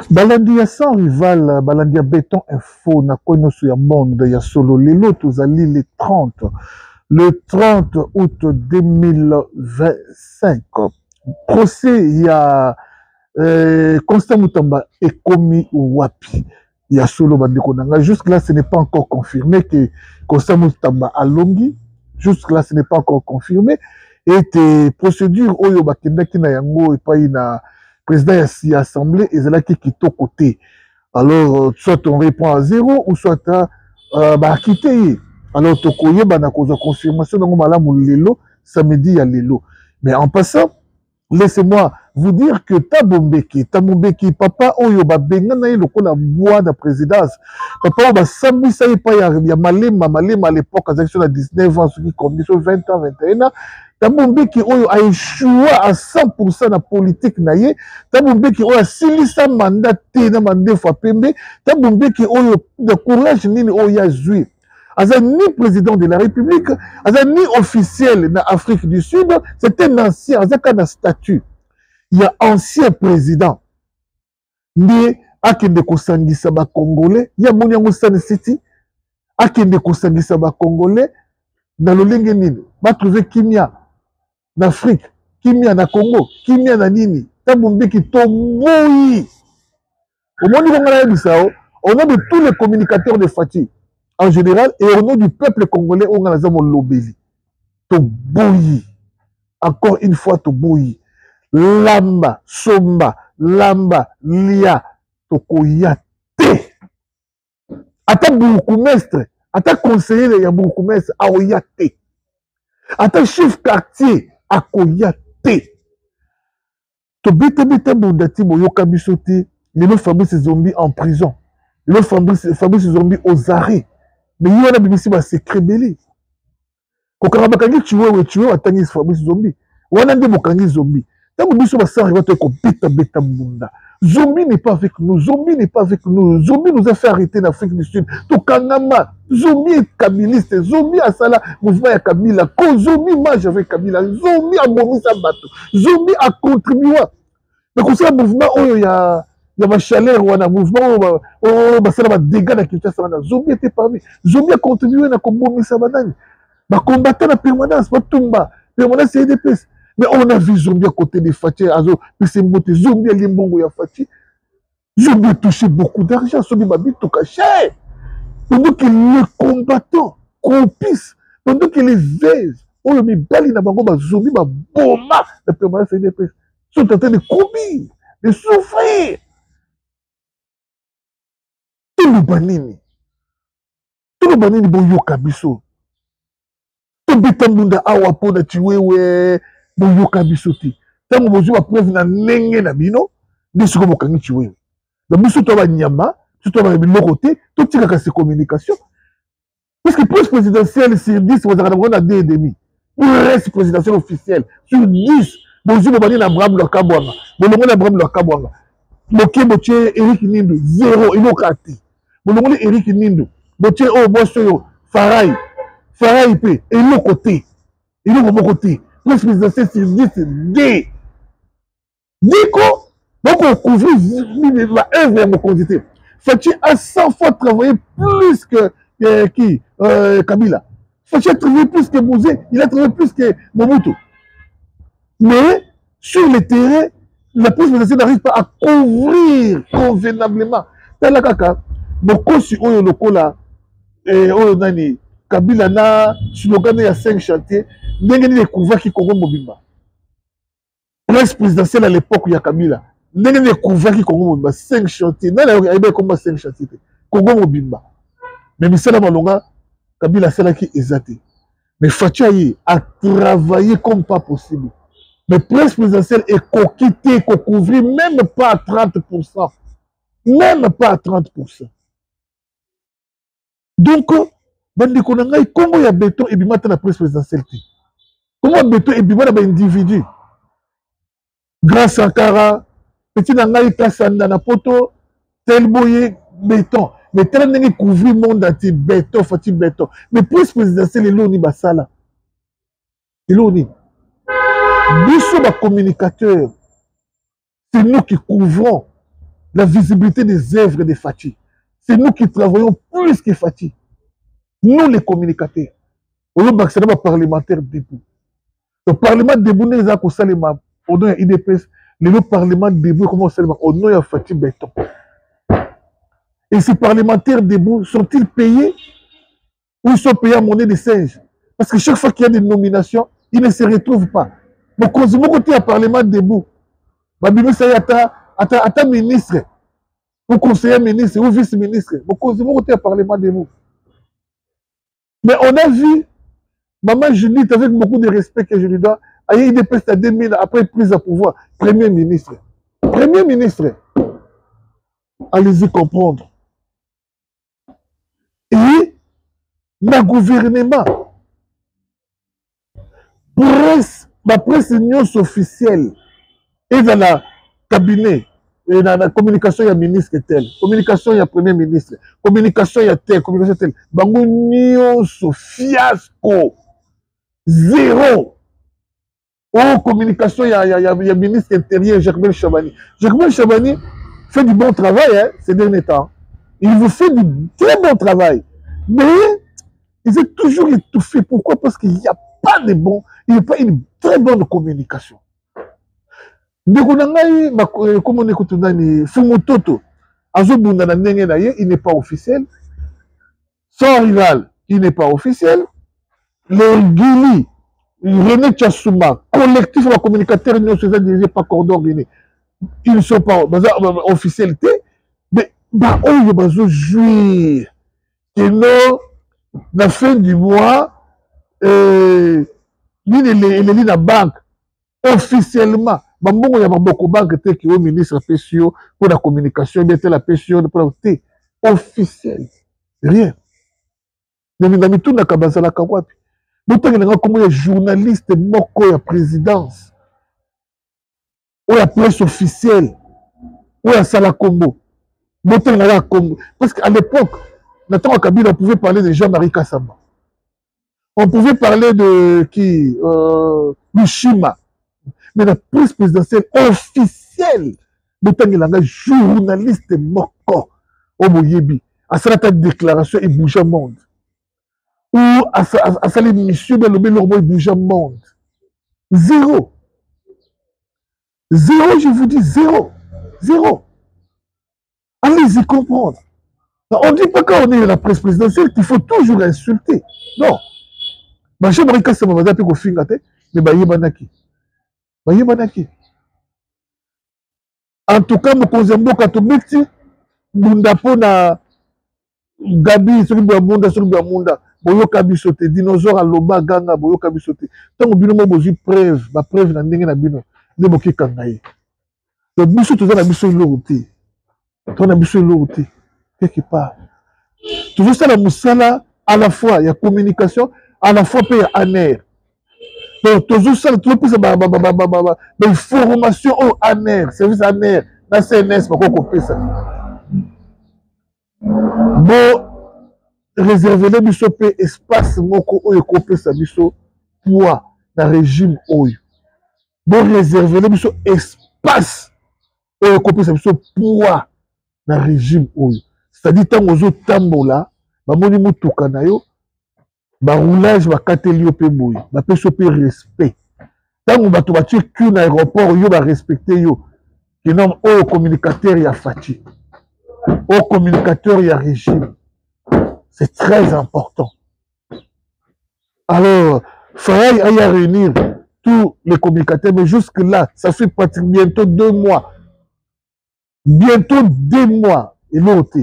Balandi ya sans rival, balandi ya béton info, na kono sur ya monde ya solo. Lelo tozali le 30 août 2025. Procès ya Constant Mutamba est commis wapi ya solo bandeko nanga. Jusque là ce n'est pas encore confirmé que Constant Mutamba a longi. Jusque là ce n'est pas encore confirmé. Et tes procédures oyo bakendaki na yango et pas na président de l'Assemblée et c'est là qui est côté. Alors, soit on répond à 0 ou soit quitter. Alors, tokoye na cause de confirmation dans le lelo samedi ya lelo. Mais en passant, laissez-moi vous dire que Tabombeki, papa oyo ba benga na ye lokola bois de présidence. Papa ba sambi sa pa ya malema à l'époque à 19 ans, qui condition 20 ans, 21 ans. Tabombeki oyo a échoué à 100% la politique naye. Tabombeki oyo a silisa mandat te na mandat fois pembe. Tabombeki oyo de courage nini oyo a joué. Aza ni président de la République, aza ni officiel na Afrique du Sud, c'est un ancien, aza ka na statut. Il y a ancien président. Ni akende kosangisa ba Congolais, ya moni yango Sun City, akende kosangisa ba Congolais na lolenge nini. Ba trouver kimia en Afrique, kimia na Congo, kimia na nini. Tabombeki toboyi. Au monde au nom de tous les communicateurs de Fati en général et au nom du peuple congolais, on a lobeli. Toboyi. Encore une fois, toboyi. Lamba, somba, lamba, lia, tokoyate. Ata bourgmestre, ata conseiller ya bourgmestre, aoyate. Ata chef quartier, akoyate. Tobete bondati boyoka bisote, les Fabrice Zombi en prison. Les Fabrice Zombi aux arrêts. Mais il y a un BBC qui s'est crébélé. Quand on a tué, on a tué Fabrice Zombi. On a dit Zombi. Tant que nous sommes bêta munda. Zombi n'est pas avec nous. Zombi n'est pas avec nous. Zombi nous a fait arrêter en Afrique du Sud. Tokangama. Zombi est kabiliste. Zombi a sala mouvement à Kabila. Zombi mange avec Kabila. Zombi a bomi sa bateau. Zombi a contribué. Mais comme ça, le mouvement, il y a ma chaleur, il y a un mouvement, il y a des dégâts dans Kinshasa. Zombi était parmi. Zombi a contribué à bomi sa banane. Les combattants en permanence, Matumba, permanence c'est EDPS. Mais on a vu Zombi à côté des Fati, Zombi à Limbongo ya Fati. Zombi a touché beaucoup d'argent, Zombi m'a dit tout caché. Pendant que les combattants compissent, pendant que les veuves, on le met bali na bango, Zombi m'a bomba, la permanence c'est EDPS. Ils sont en train de courir, de souffrir. Tout le banini, bon yoka biso. Tobeta mbunda awa pona chiwewe boyoka bisoti tango bozu ba preuve na ndenge na bino biso ko bokangi chiwewe na biso to ba nyama to ba biloko te to tika ka se communication parce que poste présidentiel sur 10 vous avez on a 2,5 pour le reste présidentiel officiel sur 10 bozu bo bani na Abraham Lokabwanga bolongo na Abraham Lokabwanga boke boche Eric Nindo 0 ilokati bolongo na Eric Nindo boche o boso yo Farai P, et l'autre côté, le présidentiel sur 10, D. Diko, donc on couvre la œuvre de quantité. Fati a 100 fois travaillé plus que qui Kabila. Fati a travaillé plus que Bouzé, il a travaillé plus que Mobutu. Mais sur le terrain, la présidentielle n'arrive pas à couvrir convenablement. Dans la caca, beaucoup sur Oyo Lokola et Oyo Nani. Kabila na slogan ya 5 chantiers ndenge ni couvert qui Congo mobimba presse présidentielle à l'époque ya Kabila ndenge ni couvert qui Congo mobimba 5 chantiers na ya comme 5 chantiers Congo mobimba mais misala malonga Kabila sala qui exacté mais Fatia a travaillé comme pas possible mais presse présidentielle est coquitté qu'on couvrir même pas à 30%, même pas à 30%. Donc bande konanga Congo ya béton et bimata la presse présidentielle. Comment béton et bimata ba individu. Grand Sankara, petit nangai Kassanda na poto, tel boye béton. Mais tel n'est couvrir monde entier béton, fati béton. Mais presse présidentielle eloni basala. Eloni. Biso ba communicateur. C'est nous qui couvrons la visibilité des œuvres de Fatih. C'est nous qui travaillons plus que Fatih. Nous, les communicateurs. Au lieu de parlementaire debout. Le Parlement debout n'est pas au nom de l'IDPS. Le Parlement debout comment au nom de Fatih Béton. Et ces parlementaires debout sont-ils payés ou ils sont payés à monnaie de singe? Parce que chaque fois qu'il y a des nominations, ils ne se retrouvent pas. Donc, quand vous côté à Parlement debout, ça y est, ministre, ou conseiller ministre, ou vice-ministre, quand vous côté à Parlement debout. Mais on a vu, Maman Judith, avec beaucoup de respect que je lui dois, il dépasse à 2000 après prise à pouvoir, Premier ministre. Premier ministre. Allez-y comprendre. Et le gouvernement, la presse union officielle, et dans le cabinet, et dans la communication, il y a ministre tel, communication, il y a premier ministre, communication, il y a tel, communication tel. Bango union fiasco. Zéro. Oh, communication, il y a ministre intérieur, Germain Chabani. Germain Chabani fait du bon travail ces derniers temps. Il vous fait du très bon travail. Mais il est toujours étouffé. Pourquoi? Parce qu'il n'y a pas de bon, il n'y a pas une très bonne communication. Comme on écoute, Fumototo, il n'est pas officiel. Son rival, il n'est pas officiel. Le Guili, René Tchassouma, collectif de communicateurs dirigé par Cordon Guinée, ils ne sont pas officialité, mais ils ont joué. Et non, la fin du mois, il est la banque, officiellement. Il y a beaucoup de banques qui ont ministre PCO pour la communication, il y a la PCO pour la T, officiel. Rien. Mais il y a tout le monde. Nous avons un journaliste moko ya présidence, ou la presse officielle, ou la Salakombo. Parce qu'à l'époque, Nathan Kabila pouvait parler de Jean-Marie Kassamba. On pouvait parler de qui Mishima. Mais la presse présidentielle officielle, nous avons un journaliste moko, Omoyebi, à sa déclaration, il bouge au monde. Ou à sa mission, il bouge au monde. Zéro. Zéro, je vous dis zéro. Zéro. Allez-y comprendre. On ne dit pas quand on est la presse présidentielle qu'il faut toujours insulter. Non. Mais je me casse ma madame pour finir mais Bayebanaki. Bayebanaki. En tout cas, mon Kozembo Katomiti, Mundapona Gabi, celui de Munda, celui de Munda. Boyo kabisote, dinosaure à loba ganga, boyo kabisote. Tant que bino mozi preuve, ma preuve na ndenge na bino, ne moki kangaye. Donc biso tout ça na biso loroté. Toi na biso loroté. Quelque part. Toujours ça la musala à la fois il y a communication, à la fois il y a aner. Donc toujours ça tout plus mais formation au aner, service aner, na CNS pas qu'on fait ça. Bon réserver les biso pe espace moko oyo kopesa biso poids na régime oyo. Bon réserver les biso espace oyo kopesa biso poids na régime oyo. C'est-à-dire tant ozo tambola, ba moni mutuka na yo, ba roulage ba kateli yo pe boy, ba peso pe respect. Tant ba to ba tie ku na aéroport yo ba respecter yo. Que nom oyo communicateur ya Fatih. Au communicateur ya régime. C'est très important. Alors, Faye a à réunir tous les communicateurs, mais jusque-là, ça fait pratiquement bientôt 2 mois. Bientôt 2 mois, et l'autre.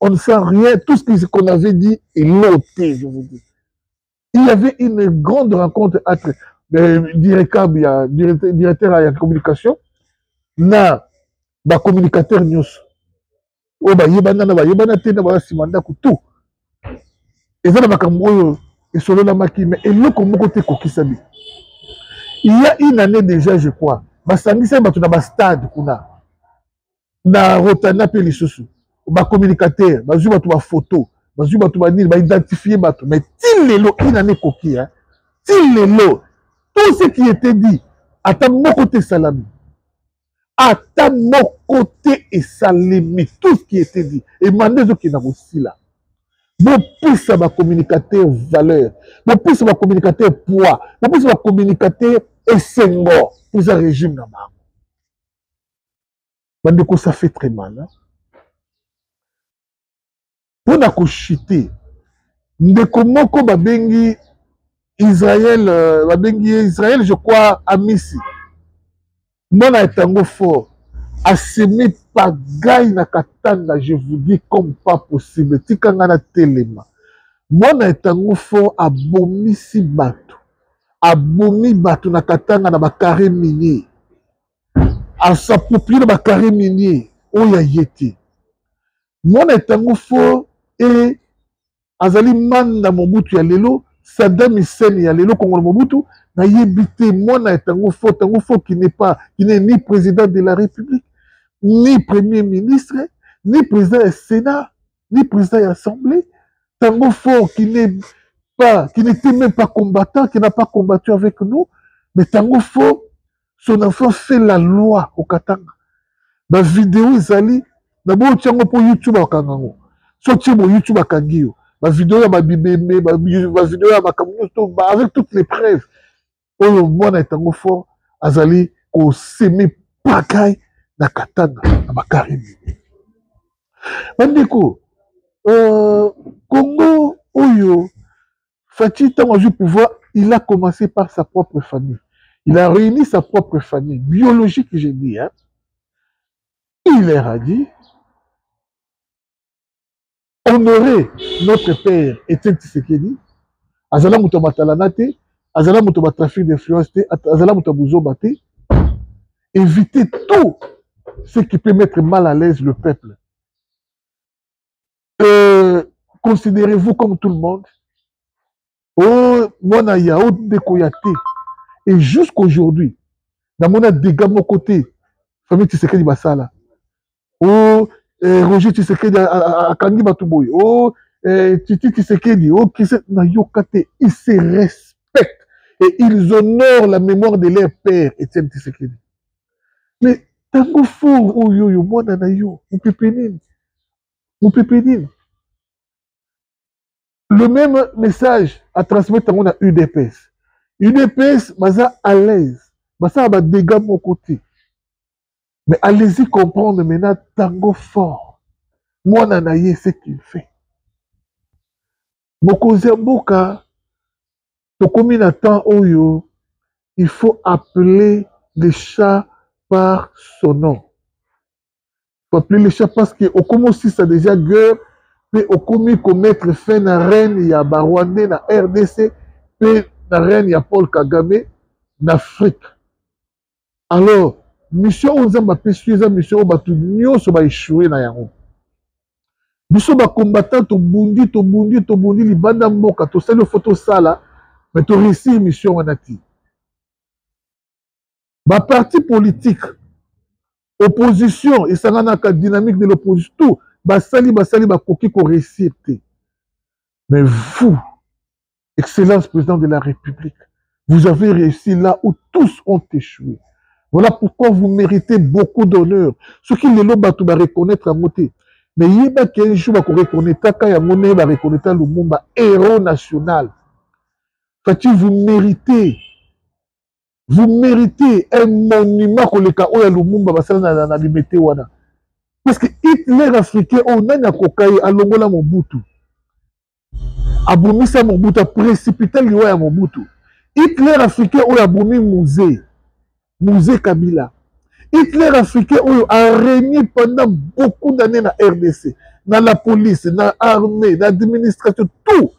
On ne sait rien, tout ce qu'on avait dit est l'autre, je vous dis. Il y avait une grande rencontre entre le directeur à la communication, na ba communicateur news. Oh, ba yebana te na ba simanda tout. Et ça, mais il y a une année déjà, je crois, stade na rotana pe lisusu ba communicateur ba photo ba identifier mais une année koki hein tout ce qui était dit à ta côté salami ata mon côté et ça limite tout ce qui était dit et mandez qui n'a aussi là bon plus ça va communicateur valeur bon plus ça va communicateur poids bon plus ça va communicateur et sengo pour un régime na bango bandeko ça fait très mal hein? Pour na ko chuter ndeko moko babengi Israël Israël je crois à Missi mona etango fort asemi pagaille na katanga je vous dis comme pas possible tikanga na telema mona etango fort abomisi bato abomi bato na katanga na bakare minier asaproprie na bakare minier oyo ayete mona etango fort e azali manda Mobutu ya lelo Saddam Hussein ya lelo Kongo Mobutu na yebite mona etango fort qui n'est ni président de la République ni premier ministre ni président du Sénat ni président de l'Assemblée tango fort qui n'était même pas combattant qui n'a pas combattu avec nous mais tango fort son enfant fait la loi au Katanga la vidéo ezali na bo tiango po YouTube akangango so tibo YouTube akangiyo la vidéo ya babibeme la vidéo ya makamuto avec toutes les preuves oyo mwana etango fort azali ko semi pagaille na katanga na bakarimi bandeko Congo oyo Faci tant du pouvoir il a commencé par sa propre famille il a réuni sa propre famille biologique j'ai dit hein il leur a dit honorer notre père Étienne Tshisekedi azala muto matalana te azala muto ba trafic d'influence te azala muto buzoba te éviter tout ce qui peut mettre mal à l'aise le peuple considérez-vous comme tout le monde oh mona ya o dekoyate et jusqu'aujourd'hui dans mon dégâts mon côté famille Tshisekedi basala oh Roger Tshisekedi akangi batuboy oh Titi Tshisekedi oh na yokate ils se respectent et ils honorent la mémoire de leur père Étienne Tshisekedi mais tango fort oh yo mwana na yo mon pépénine le même message à transmettre à UDPS UDPS baza à l'aise baza ba dégâts mon côté mais allez-y comprendre maintenant tango fort moi nanaye ce qu'il fait mokozi mboka tokomi na temps oyo il faut appeler les chats par son nom il faut appeler les chats parce que au commence ça déjà guerre puis au commis commettre fin na reine ya Barwandais na RDC puis na reine ya Paul Kagame en Afrique alors mission onzamba pesueza mission batu nyonso ba échouer na yango biso ba combattant to bundi libanda mboka to sala photo sala mais to réussir mission wanati ba parti politique opposition et ça na ka dynamique de l'opposition tout basali ba koki ko réussir te mais vous excellence président de la République vous avez réussi là où tous ont échoué. Voilà pourquoi vous méritez beaucoup d'honneur. Ce qui les lots va reconnaître à moté. Mais il y a qu'un jour va reconnaître quand il y va reconnaître le Mumba héros national. Fati vous méritez un monument que le cas où il y a le Mumba va s'en aller limiter wana. Parce que Hitler africain on a kokai à l'ongola Mobutu. Abomisa Mobutu a précipité le roi à Mobutu. Hitler africain on a bomi Musée Kabila. Hitler africain a régné pendant beaucoup d'années dans la RDC, dans la police, dans l'armée, dans l'administration, tout.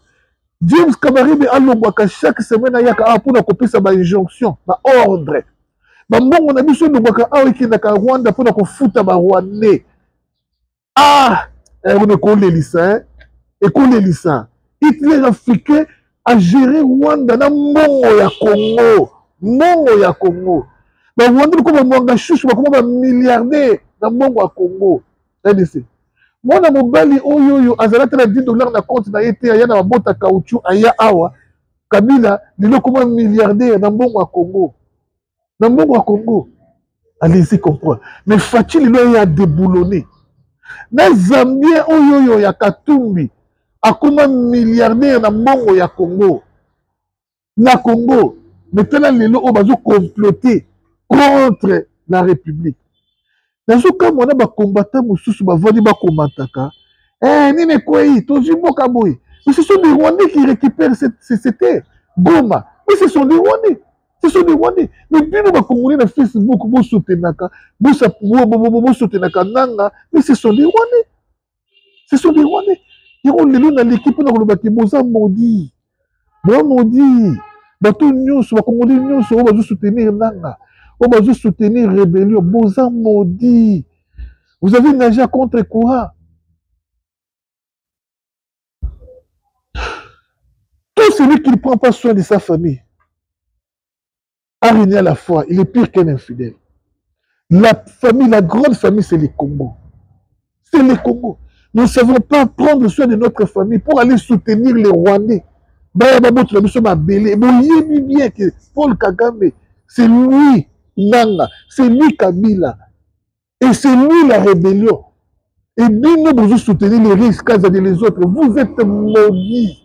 James Kabarebe a chaque semaine il y a pour copier sa injonction, sa ordre. Bon, on a besoin de Rwanda pour qu'on foute à Rwandais. Ah, on est collé lisa, et collé lisa. Hitler africain a géré Rwanda dans Mongo ya Congo. Mais Rwanda comme Mwanga Chouchou comme un milliardaire dans Mongo à Congo. RDC. Moi na mobali oyo azalata na $10 na compte na été aya na bota caoutchouc aya awa Kabila lilo comme un milliardaire dans Mongo à Congo. Dans Mongo à Congo. Allez-y comprendre. Mais Fachi il a déboulonné. Na Zambien oyo ya Katumbi akoma milliardaire na mbongo ya Congo. Na Congo, maintenant lelo o bazo comploter contre la République. Nazo comme on a ba combattant mususu ba vodi ba komataka. Nini kwei tozi boka boy. Mais ce sont des Rwandais qui récupèrent ces terres. Goma. Mais ce sont des Rwandais. Ce sont des Rwandais. Mais bien on va communiquer sur Facebook, bo soutenaka, bo soutenaka nanga, mais ce sont des Rwandais. Ce sont des Rwandais. Ils ont le l'équipe na kolobaki boza maudit. Bon maudit. Bato nyonso ba Congolais nyonso o bazo soutenir nanga. O bazo soutenir rébellion, boza maudit. Vous avez nagé à contre-courant. Tout celui qui ne prend pas soin de sa famille a régné à la foi. Il est pire qu'un infidèle. La famille, la grande famille, c'est les Congos. C'est les Congos. Nous ne savons pas prendre soin de notre famille pour aller soutenir les Rwandais. Bien que Paul Kagame, c'est lui, Nanga, c'est lui Kabila. Et c'est lui la rébellion. Et bien nous, vous soutenir les risques des autres. Vous êtes maudits.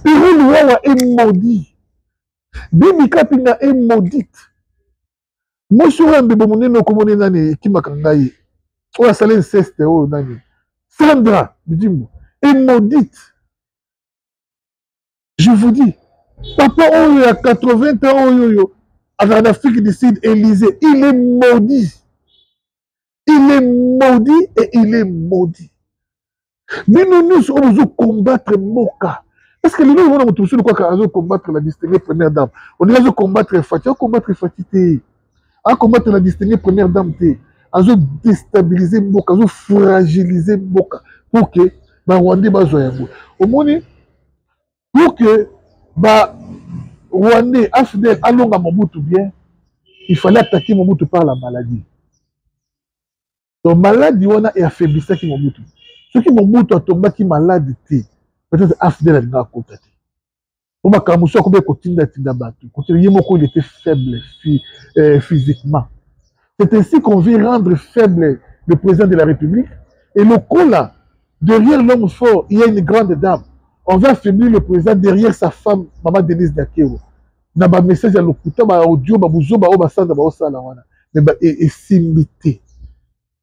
Pérou Louawa est maudit. Bibi Kapina est maudite. Moi, je suis un bébé, mon qui m'a kangaye. Oh, la salle inceste, oh, nani. Sandra, est maudite. Je vous dis, papa, oh, il y a 80 ans, oh, en Afrique du Sud, Élysée, il est maudit. Il est maudit et il est maudit. Mais nous allons combattre Moka. Parce que les gens vont tous combattre la distinguée première dame. On est là combattre Fatih, combattre Fatih, à combattre la distinguée première dame, à déstabiliser Moka, à fragiliser Moka, pour que Rwandais bazoye. Au moins, pour que Rwandais Afdel allonge à Mobutu bien, il fallait attaquer Mobutu par la maladie. Donc maladie on a affaiblissé qui Mobutu. Ceux qui Mobutu a tombé qui malade peut-être Afdel a déjà contacté. On m'a comme ça comme continue à battre. Il était faible physiquement. C'est ainsi qu'on veut rendre faible le président de la République. Et le coup là, derrière l'homme fort, il y a une grande dame. On va affaiblir le président derrière sa femme, Maman Denise Dakeo. Dans un message à l'hôpital, audio, bouzo, basanda, basala, mais et simité,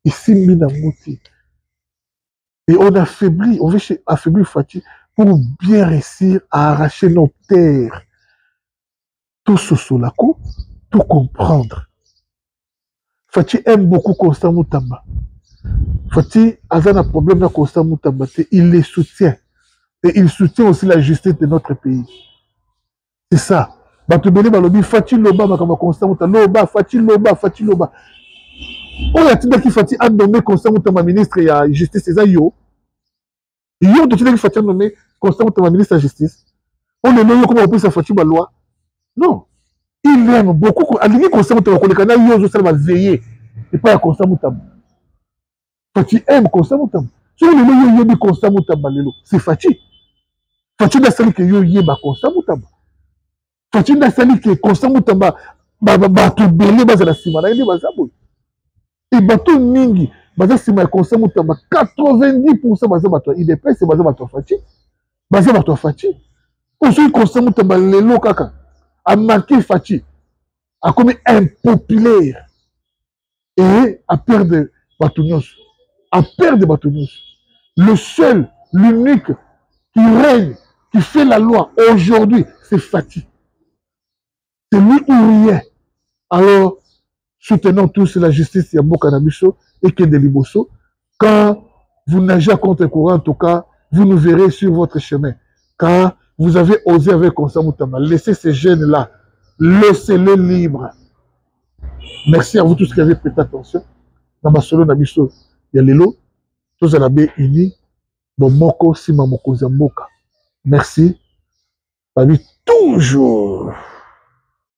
et siminamouti. Et on affaiblit, on veut affaiblir Fatih pour bien réussir à arracher nos terres. Tout ce solako, tout comprendre. Fatih aime beaucoup Constant Moutamba. Fatih a un problème avec Constant Moutamba, il les soutient. Et il soutient aussi la justice de notre pays. C'est ça. Batubeli balobi Fatih Loba makamba Constant Moutamba. Loba, Fatih Loba, Fatih Loba. On a dit que Fatih a nommé Constant Moutamba ministre de la justice. C'est ça, yo. Yo, de que Fatih a nommé Constant Moutamba ministre de la justice. On est nommé comme on peut sa Fatih Balois. Non. Il aime beaucoup. Aligné Constant Moutamba, quand les canaux, yo, ça va veiller. Et pas à Constant Moutamba. Fatih aime Constant Moutamba. Si on est nommé yo, Constant Moutamba, c'est Fatih. Fatih n'a sali que yo yeba Constant Moutamba. Fatih n'a sali que Constant Moutamba bato belé bazala sima na yende bazabo. Et bato mingi baza sima ya Constant Moutamba 90% baza bato IDPS baza bato Fatih. Baza bato Fatih. Aujourd'hui Constant Moutamba lelo kaka a marqué Fatih a comme impopulaire et à perdre bato nyonso. À perdre bato nyonso. Le seul, l'unique qui règne, qui fait la loi aujourd'hui, c'est Fatih. C'est lui ou rien. Alors, soutenons tous la justice Yambo Nabiso et Kende Liboso. Quand vous nagez à contre-courant, en tout cas, vous nous verrez sur votre chemin. Car vous avez osé avec Constant Moutamba. Laissez ces jeunes-là. Laissez-les libres. Merci à vous tous qui avez prêté attention. Dans ma solo Nabiso, il y a Lelo. Tous à la baie unie. Bon, Moko, Sima Moko Zamboka. Merci. Parmi toujours.